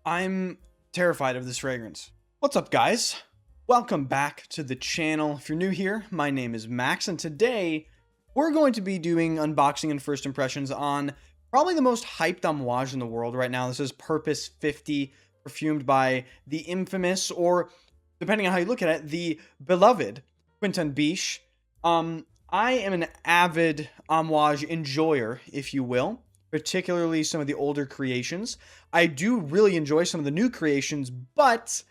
I'm terrified of this fragrance. What's up, guys? Welcome back to the channel. If you're new here, my name is Max, and today we're going to be doing unboxing and first impressions on probably the most hyped Amouage in the world right now. This is Purpose 50, perfumed by the infamous, or depending on how you look at it, the beloved Quentin Biche. I am an avid Amouage enjoyer, if you will, particularly some of the older creations. I do really enjoy some of the new creations, but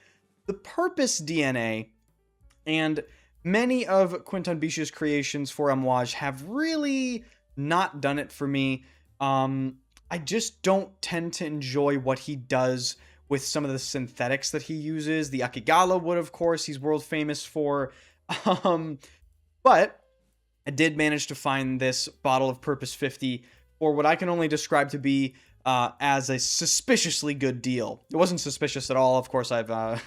the Purpose DNA and many of Quentin Biche's creations for Amouage have really not done it for me. I just don't tend to enjoy what he does with some of the synthetics that he uses. The Akigala wood, of course, he's world famous for. But I did manage to find this bottle of Purpose 50 for what I can only describe to be as a suspiciously good deal. It wasn't suspicious at all. Of course, I've I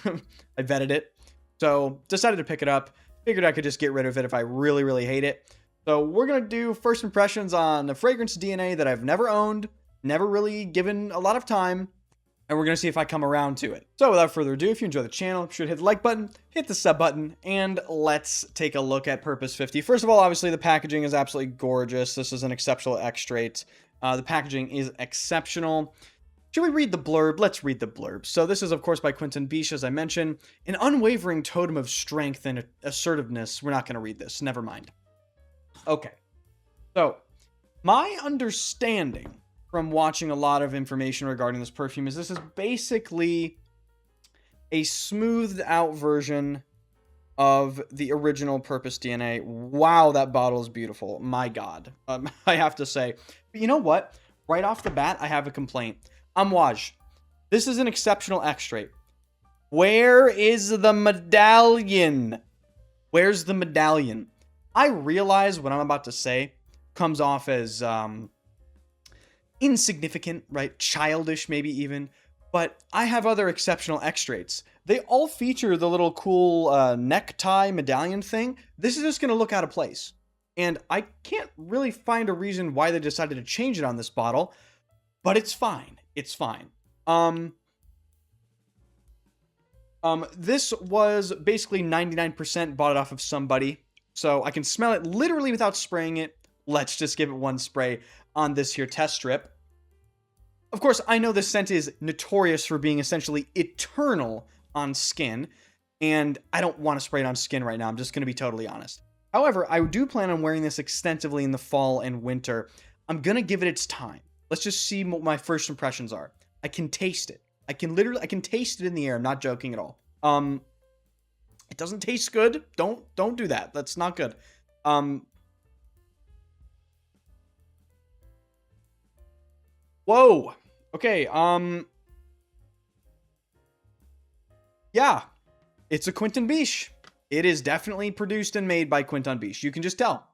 vetted it. So decided to pick it up. Figured I could just get rid of it if I really, really hate it. So we're going to do first impressions on the fragrance DNA that I've never owned, never really given a lot of time, and we're going to see if I come around to it. So without further ado, if you enjoy the channel, be sure to hit the like button, hit the sub button, and let's take a look at Purpose 50. First of all, obviously the packaging is absolutely gorgeous. This is an exceptional extrait. The packaging is exceptional. Should we read the blurb? Let's read the blurb. So this is, of course, by Quentin Biche, as I mentioned. An unwavering totem of strength and assertiveness. We're not going to read this. Never mind. Okay. So, my understanding from watching a lot of information regarding this perfume is this is basically a smoothed out version of the original Purpose DNA. Wow, that bottle is beautiful. My God. I have to say. But you know what? Right off the bat, I have a complaint. Amouage, this is an exceptional extrait. Where is the medallion? Where's the medallion? I realize what I'm about to say comes off as insignificant, right? Childish, maybe even. But I have other exceptional extraits. They all feature the little cool necktie medallion thing. This is just going to look out of place. And I can't really find a reason why they decided to change it on this bottle. But it's fine. It's fine. This was basically 99% bought it off of somebody. So I can smell it literally without spraying it. Let's just give it one spray on this here test strip. Of course, I know this scent is notorious for being essentially eternal on skin. And I don't want to spray it on skin right now. I'm just going to be totally honest. However, I do plan on wearing this extensively in the fall and winter. I'm going to give it its time. Let's just see what my first impressions are. I can taste it. I can taste it in the air. I'm not joking at all. It doesn't taste good. Don't do that. That's not good. Whoa. Okay. Yeah. It's a Quentin Biche. It is definitely produced and made by Quentin Biche. You can just tell.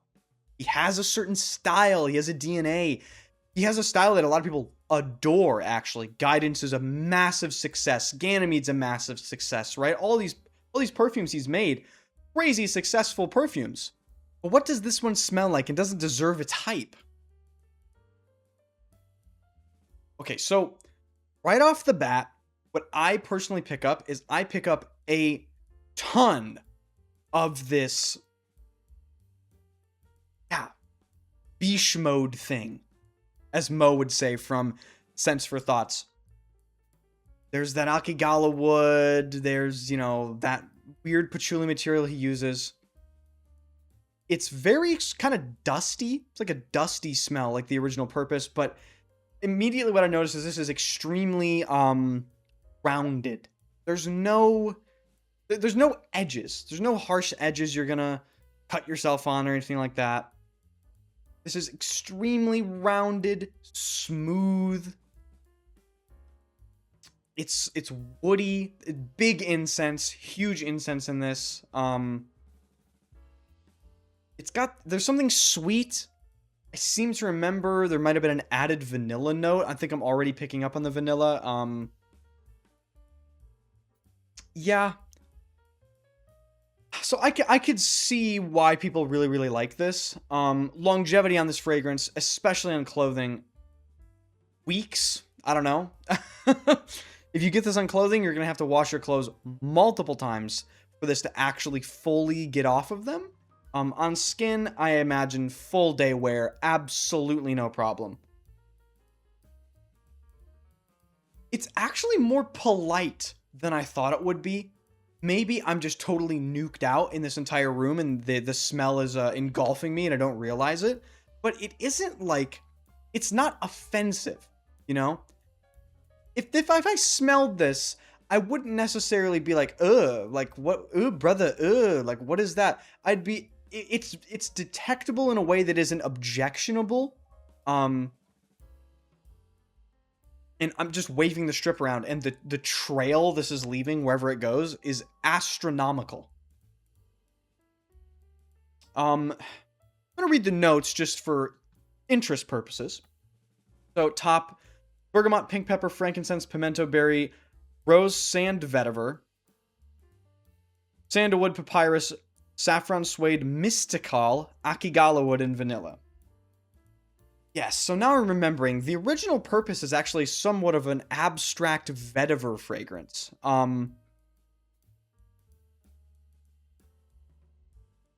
He has a certain style. He has a DNA. He has a style that a lot of people adore, actually. Guidance is a massive success. Ganymede's a massive success, right? All these perfumes he's made, crazy successful perfumes. But what does this one smell like and doesn't deserve its hype? Okay, so right off the bat, what I personally pick up is I pick up a ton of this, Biche mode thing, as Mo would say from Sense for Thoughts. There's that Akigala wood. There's, that weird patchouli material he uses. It's very kind of dusty. It's like a dusty smell, like the original Purpose. But immediately what I notice is this is extremely rounded. There's no edges. There's no harsh edges you're going to cut yourself on or anything like that. This is extremely rounded, smooth. It's woody, big incense, huge incense in this. There's something sweet. I seem to remember there might have been an added vanilla note. I think I'm already picking up on the vanilla. Yeah. So I could see why people really, really like this. Longevity on this fragrance, especially on clothing, weeks. I don't know. If you get this on clothing, you're going to have to wash your clothes multiple times for this to actually fully get off of them. On skin, I imagine full day wear, absolutely no problem. It's actually more polite than I thought it would be. Maybe I'm just totally nuked out in this entire room and the smell is engulfing me and I don't realize it. But it isn't like, it's not offensive, you know? If I smelled this, I wouldn't necessarily be like, ugh, like what, ugh, brother, ugh, like what is that? I'd be, it's detectable in a way that isn't objectionable. And I'm just waving the strip around, and the trail this is leaving wherever it goes is astronomical. I'm gonna read the notes just for interest purposes. So top, bergamot, pink pepper, frankincense, pimento berry, rose sand vetiver, sandalwood, papyrus, saffron suede, mystical, akigala wood, and vanilla. Yes, so now I'm remembering, the original purpose is actually somewhat of an abstract vetiver fragrance.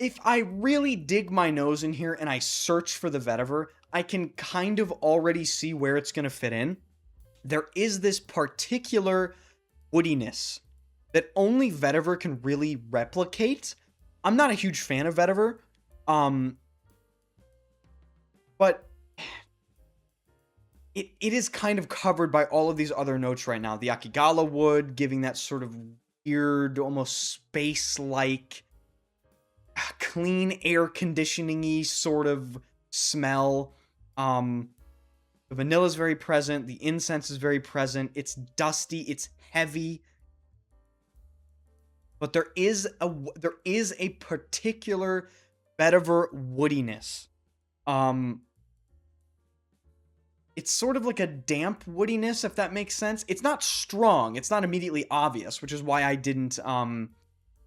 If I really dig my nose in here and I search for the vetiver, I can kind of already see where it's going to fit in. There is this particular woodiness that only vetiver can really replicate. I'm not a huge fan of vetiver, but it is kind of covered by all of these other notes right now. The akigala wood giving that sort of weird, almost space-like, clean air conditioning-y sort of smell. The vanilla is very present. The incense is very present. It's dusty. It's heavy. But there is a particular vetiver woodiness. It's sort of like a damp woodiness, if that makes sense. It's not strong. It's not immediately obvious, which is why I didn't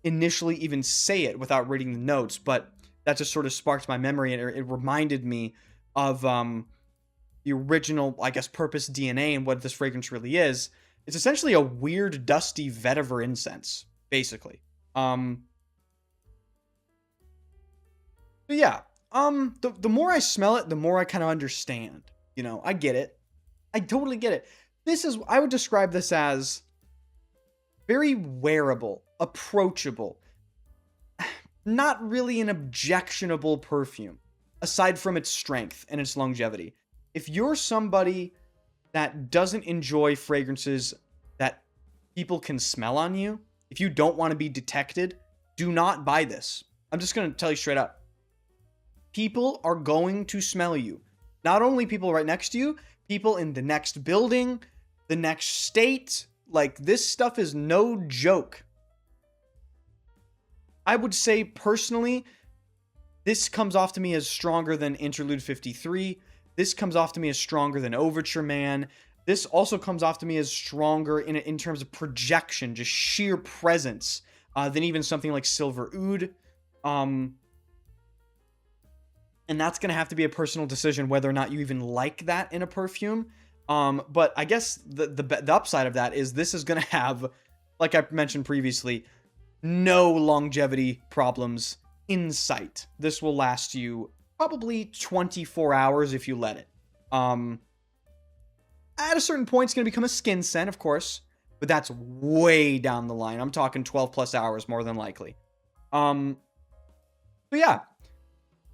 initially even say it without reading the notes. But that just sort of sparked my memory, and it reminded me of the original, I guess, Purpose DNA and what this fragrance really is. It's essentially a weird, dusty vetiver incense, basically. But yeah, the more I smell it, the more I kind of understand. You know, I get it. I totally get it. I would describe this as very wearable, approachable, not really an objectionable perfume, aside from its strength and its longevity. If you're somebody that doesn't enjoy fragrances that people can smell on you, if you don't want to be detected, do not buy this. I'm just going to tell you straight up. People are going to smell you. Not only people right next to you, people in the next building, the next state. Like, this stuff is no joke. I would say, personally, this comes off to me as stronger than Interlude 53. This comes off to me as stronger than Overture Man. This also comes off to me as stronger in terms of projection, just sheer presence, than even something like Silver Oud. And that's going to have to be a personal decision whether or not you even like that in a perfume. But I guess the upside of that is this is going to have, like I mentioned previously, no longevity problems in sight. This will last you probably 24 hours if you let it. At a certain point, it's going to become a skin scent, of course, but that's way down the line. I'm talking 12 plus hours more than likely. But yeah.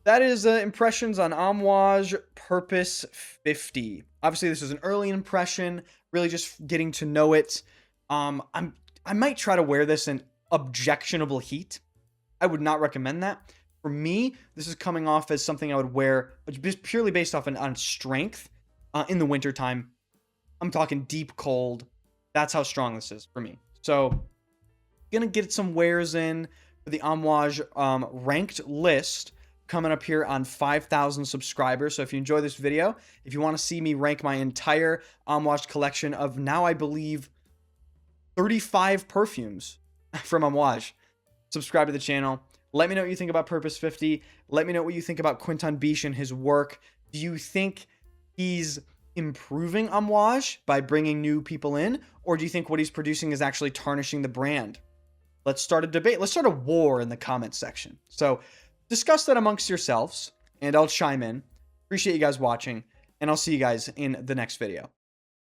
That is impressions on Amouage Purpose 50. Obviously, this is an early impression, really just getting to know it. I might try to wear this in objectionable heat. I would not recommend that. For me, this is coming off as something I would wear just purely based off on strength in the wintertime. I'm talking deep cold. That's how strong this is for me. So, gonna get some wears in for the Amouage ranked list coming up here on 5,000 subscribers. So if you enjoy this video, if you want to see me rank my entire Amouage collection of now, I believe, 35 perfumes from Amouage, subscribe to the channel. Let me know what you think about Purpose 50. Let me know what you think about Quentin Biche and his work. Do you think he's improving Amouage by bringing new people in? Or do you think what he's producing is actually tarnishing the brand? Let's start a debate. Let's start a war in the comments section. So discuss that amongst yourselves, and I'll chime in. Appreciate you guys watching, and I'll see you guys in the next video.